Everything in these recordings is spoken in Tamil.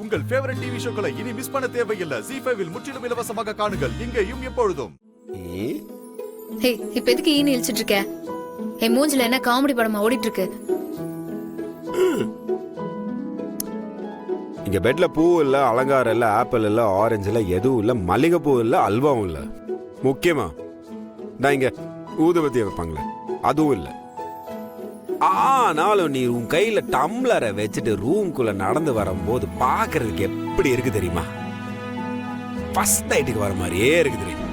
உங்கள் ஃபேவரட் டிவி ஷோக்களை இனி மிஸ் பண்ண தேவையில்லை. ZEE5 இல் முற்றிலும் இலவசமாக காணுங்கள். இங்கேயும் எப்பொழுதும். ஹே, இப்ப எதுக்கு ஈன்னு இழிச்சிட்டு இருக்க? என் மூஞ்சில என்ன காமெடி படமா ஓடிட்டு இருக்கு? இங்க பெட்ல பூ இல்ல, அலங்காரம் இல்ல, ஆப்பிள் இல்ல, ஆரஞ்சு இல்ல, எதுவும் இல்ல, மல்லிகை பூ இல்ல, அல்வாவும் இல்ல. முக்கியமா நான் இங்க ஊதுபத்தி வைப்பாங்களே அதுவும் இல்ல. ஆனாலும் நீ உன் கையில டம்ளரை வச்சுட்டு ரூம்குள்ள நடந்து வரும்போது பாக்குறதுக்கு எப்படி இருக்கு தெரியுமா? ஃபர்ஸ்ட் நைட்டுக்கு வர மாதிரியே இருக்கு தெரியுமா?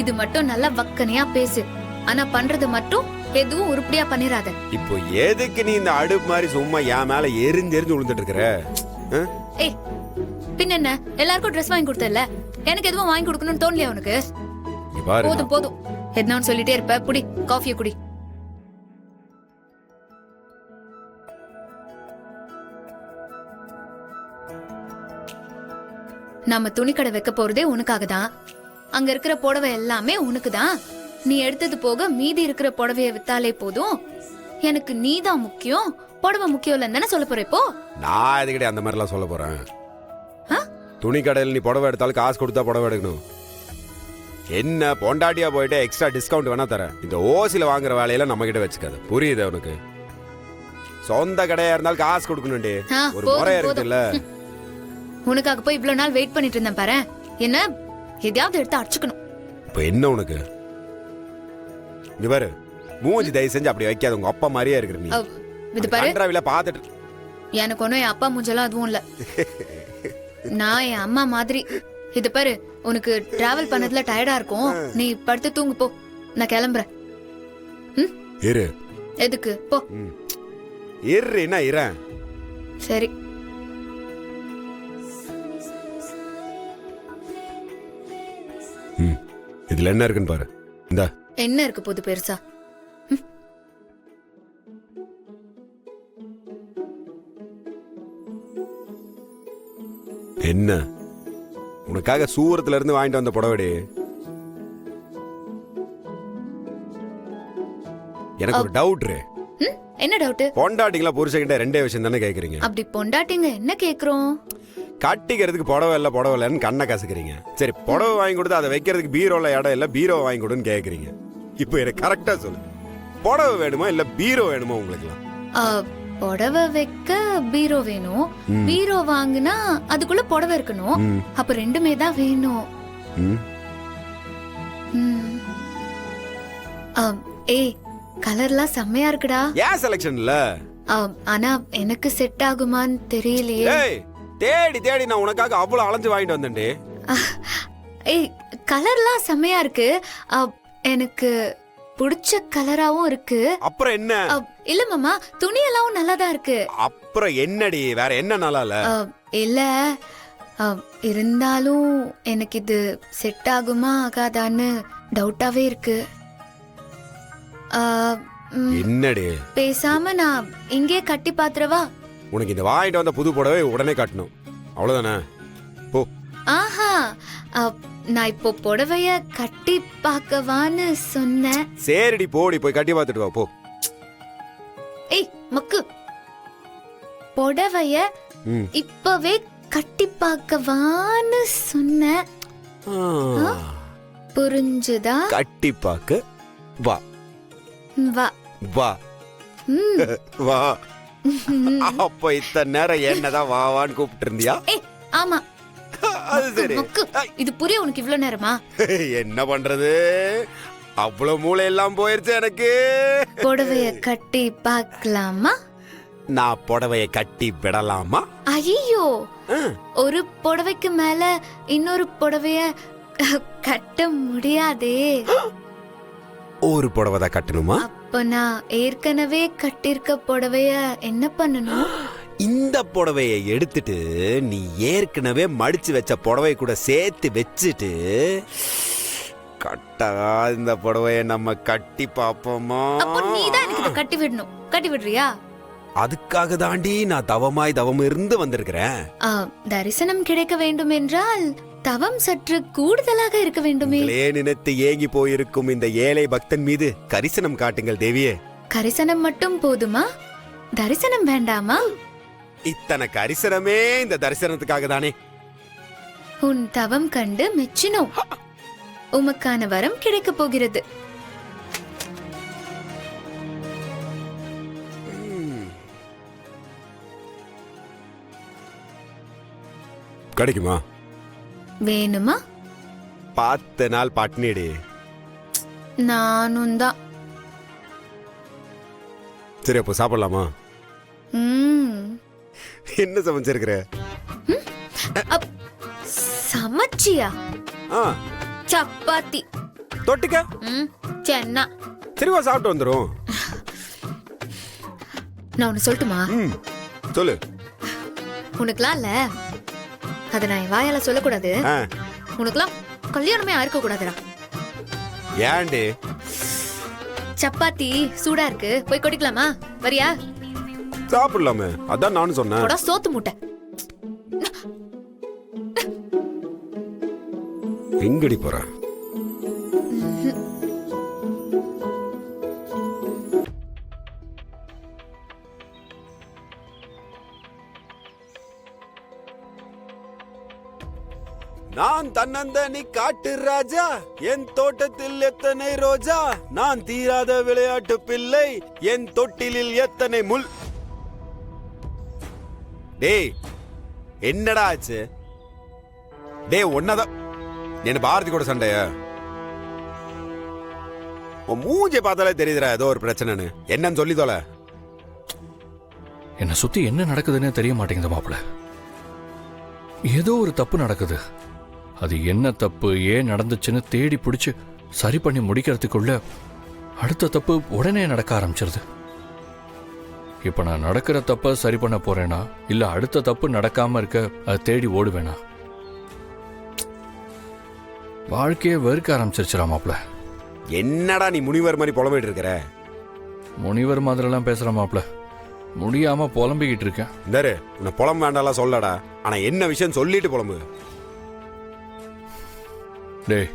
இது மட்டும் நல்லா வக்கனையா பேசு, ஆனா பண்றது மட்டும் எதுவும் உருப்படியா பண்ணிராத. இப்போ எதுக்கு நீ இந்த அடுப்பு மாதிரி சும்மா என் மேல எரிஞ்சு விழுந்துட்டு இருக்கிற? ஏய், பின்ன என்ன, எல்லாருக்கும் ட்ரெஸ் வாங்கி கொடுத்தல, எனக்கு எதுவும் வாங்கி கொடுக்கணும்னு தோணலையா உனக்கு? போதும் போதும், எதுனான்னு சொல்லிட்டே இருப்ப. புடி, காஃபியை குடி. நாம துணிக்கடை வைக்க போறதே உனக்காக தான். அங்க இருக்கிற புடவை எல்லாமே உனக்கு தான். நீ எடுத்தது போக மீதி இருக்கிற புடவைய வித்தாலே போதும். எனக்கு நீ தான் முக்கியம், புடவை முக்கியம் இல்லைன்னு சொல்ல போற இப்போ? நான் எதுக்கிட்டே அந்த மாதிரிலாம் சொல்ல போறேன்? துணி கடையில் நீ புடவை எடுத்தாலும் காசு கொடுத்தா புடவை எடுக்கணும். என்ன பொண்டாட்டியா போயிட்டு எக்ஸ்ட்ரா டிஸ்கவுண்ட் வேணா தரேன். இந்த ஓசில வாங்குற வேலையில நம்ம கிட்ட வச்சுக்காது. புரியுது உனக்கு? சொந்த கடையா இருந்தாலும் காசு கொடுக்கணும்டி. ஒரு முறை இருக்குல்ல. உனக்காக போய் இவ்வளவு நாள் வெயிட் பண்ணிட்டு இருந்தேன் பாரு. என்ன எதையாவது எடுத்து அடிச்சுக்கணும். இப்ப என்ன உனக்கு? இங்க பாரு, மூஞ்சி தயவு செஞ்சு அப்படி வைக்காத. உங்க அப்பா மாதிரியே இருக்கிற நீ. இது பாரு, கண்டராவில பாத்துட்டு. எனக்கு ஒன்னும் என் அப்பா மூஞ்செல்லாம் அதுவும் இல்ல. நான் என் அம்மா மாதிரி. இது பாரு, உனக்கு டிராவல் பண்ணதுல டயர்டா இருக்கும், நீ படுத்து தூங்கு போ. நான் கிளம்புறேன். இரு. எதுக்கு? போ. இரு. என்ன இரேன்? சரி. இதுல என்ன இருக்குன்னு பாரு. இந்த என்ன இருக்கு போது பெருசா? என்ன? உனக்காக சூரத்துல இருந்து வாங்கிட்டு வந்த புடவடி. எனக்கு ஒரு டவுட். என்ன டவுட்? பொண்டாட்டிங்களா புருஷன்கிட்ட ரெண்டே விஷயம் தானே கேக்குறீங்க? அப்படி பொண்டாட்டிங்க என்ன கேக்குறோம்? கட்டிக்கிறதுக்கு புடவை இல்லைன்னு கண்ணை கசக்குறீங்க. சரி, புடவை வாங்கி கொடுத்து அதை வைக்கிறதுக்கு பீரோல இடம் இல்ல, பீரோ வாங்கி கொடுன்னு கேக்குறீங்க. இப்போ எனக்கு கரெக்டா சொல்லு, புடவை வேணுமா இல்ல பீரோ வேணுமா உங்களுக்கு? புடவை வைக்க பீரோ வேணும், பீரோ வாங்குனா அதுக்குள்ள புடவை இருக்கணும். அப்ப ரெண்டுமே தான் வேணும். ஏய், கலர்லாம் செம்மையா இருக்குடா. ஏன் செலக்ஷன் இல்ல? ஆனா எனக்கு செட் ஆகுமான்னு தெரியலையே. தேடி தேடி நான் உனக்காக அவ்வளவு அலைஞ்சு வாங்கிட்டு வந்தேன்டே. ஏய், கலர்லாம் செம்மையா இருக்கு, எனக்கு பிடிச்ச கலராவும் இருக்கு. அப்புறம் என்ன? இல்ல மாமா, துணியெல்லாம் நல்லா தான் இருக்கு. அப்புறம் என்னடி, வேற என்ன நல்லா இல்ல? இல்ல, இருந்தாலும் எனக்கு இது செட் ஆகுமா ஆகாதான்னு டவுட்டாவே இருக்கு. என்னடி? பேசாம நான் இங்கே கட்டி பாத்துறவா? உனக்கு இந்த வாங்கிட்டு வந்த புது புடவை உடனே காட்டணும், அவ்வளவுதானே? போ. ஆஹா, நான் இப்போ புடவைய கட்டி பார்க்கவான்னு சொன்னேன். சரிடி, போடி, போய் கட்டி பார்த்துட்டு வா, போ. ஏய் மக்கு, புடவைய இப்பவே கட்டி பார்க்கவான்னு சொன்னேன். புரிஞ்சுதா? கட்டி பார்க்க வா. வா வா. வா. அப்ப இத்தனை நேரம் என்னதான் வாவான்னு கூப்பிட்டு இருந்தியா? ஆமா. அது சரி. இது புரிய உனக்கு இவ்வளவு நேரமா? என்ன பண்றது, அவ்வளவு மூளை எல்லாம் போயிருச்சு எனக்கு. புடவைய கட்டி பார்க்கலாமா? நான் புடவைய கட்டி விடலாமா? ஐயோ, ஒரு புடவைக்கு மேல இன்னொரு புடவைய கட்ட முடியாதே. ஒரு புடவை தான் கட்டணுமா? அப்ப நான் ஏற்கனவே கட்டிருக்க புடவைய என்ன பண்ணணும்? இந்த புடவைய எடுத்துட்டு நீ ஏற்கனவே மடிச்சு வச்ச புடவை கூட சேர்த்து வச்சுட்டு கட்டா இந்த புடவைய நம்ம கட்டி பாப்போமா? அப்ப நீ தான் எனக்கு கட்டி விடணும். கட்டி விடுறியா? அதுக்காக தாண்டி நான் தவம் இருந்து வந்திருக்கிறேன். தரிசனம் கிடைக்க வேண்டும் என்றால் தவம் சற்று கூடுதலாக இருக்க வேண்டுமே. நினைத்து ஏங்கி போயிருக்கும் இந்த ஏழை பக்தன் மீது கரிசனம் காட்டுங்கள் தேவியே. கரிசனம் மட்டும் போதுமா? தரிசனம் வேண்டாமா? இத்தனை கரிசனமே இந்த தரிசனத்துக்காக தானே. உன் தவம் கண்டு மெச்சினோம். உமக்கான வரம் கிடைக்கப் போகிறது. கிடைக்குமா? வேணுமா? 10 நாள் பட்னிடி. நானும் தான். சரி, அப்போ சாப்பிடலாமா? என்ன சமைச்சிருக்கிற? சமைச்சியா? சப்பாத்தி தொட்டுக்க. சென்னா. சரிவா, சாப்பிட்டு வந்துரும். நான் ஒன்னு சொல்லட்டுமா? சொல்லு. உனக்குலாம் இல்ல, அத நான் என் வாயால சொல்லக்கூடாது. உனக்குலாம் கல்யாணமே ஆயிருக்க கூடாதுடா. ஏன்டி? சப்பாத்தி சூடா இருக்கு, போய் கொடிக்கலாமா? வரியா? சாப்பிடலாமே, அதான் நானும் சொன்னேன். சோத்து மூட்டை. எங்கடி போற? நான் தன்னந்தனி காட்டு ராஜா, என் தோட்டத்தில் எத்தனை ரோஜா, நான் தீராத விளையாட்டு பிள்ளை, என் தொட்டிலில் எத்தனை முள். டேய், என்னடா ஆச்சு? டேய், ஒன்னதான் என்ன பாரதி கூட சண்டைய? உன் மூஞ்சை பார்த்தாலே தெரியுதுடா ஏதோ ஒரு பிரச்சனைன்னு. என்னன்னு சொல்லி தோல. என்னை சுத்தி என்ன நடக்குதுன்னு தெரிய மாட்டேங்குது மாப்பிள்ள. ஏதோ ஒரு தப்பு நடக்குது. அது என்ன தப்பு, ஏன் நடந்துச்சுன்னு தேடி பிடிச்சு சரி பண்ணி முடிக்கிறதுக்குள்ள அடுத்த தப்பு உடனே நடக்க ஆரம்பிச்சிருது. இப்ப நான் நடக்கிற தப்ப சரி பண்ண போறேனா, இல்ல அடுத்த தப்பு நடக்காம இருக்க அதை தேடி ஓடுவேனா? வாழ்க்கையே வெறுக்க ஆரம்பிச்சிருச்சுடா மாப்பிள்ள. என்னடா நீ முனிவர் மாதிரி புலம்பிட்டு இருக்கிற? முனிவர் மாதிரிலாம் பேசுற மாப்பிள்ள. முடியாம புலம்பிக்கிட்டு இருக்கேன். இந்தாரு, உன்னை புலம்ப வேண்டாம் சொல்லடா. ஆனா என்ன விஷயம் சொல்லிட்டு புலம்பு. டேய்,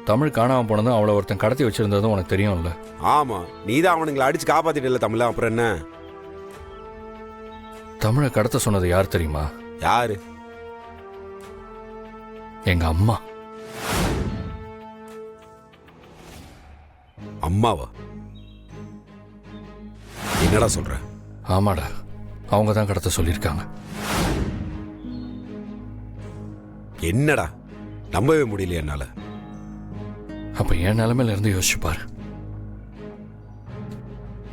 தமிழ் காணாம போனதும் அவளை ஒருத்தன் கடத்தி வச்சிருந்ததும் உனக்கு தெரியும்ல? ஆமா, நீதான் அவனுங்களை அடிச்சு காப்பாத்திட்டு தமிழ. அப்புறம் என்ன? தமிழை கடத்த சொன்னது யார் தெரியுமா? யாரு? எங்க அம்மா. அம்மாவா? என்னடா சொல்ற? ஆமாடா, அவங்க தான் கடத்த சொல்லியிருக்காங்க. என்னடா, நம்பவே முடியல என்னால. அப்ப என் நிலைமையில இருந்து யோசிச்சு பாரு.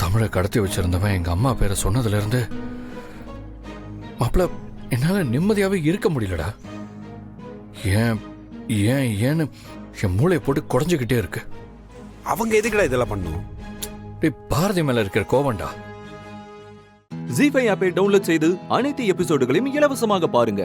தமிழை கடத்தி வச்சிருந்தவன் எங்க அம்மா பேரை சொன்னதுல இருந்து மாப்பிள்ள என்னால நிம்மதியாவே இருக்க முடியலடா. ஏன் ஏன் ஏன்னு என் மூளையை போட்டு குறைஞ்சுக்கிட்டே இருக்கு. அவங்க எதுக்குடா இதெல்லாம் பண்ணும்? பாரதி மேல இருக்கிற கோவண்டா. ஜீ5 ஆப்பை டவுன்லோட் செய்து அனைத்து எபிசோடுகளையும் இலவசமாக பாருங்க.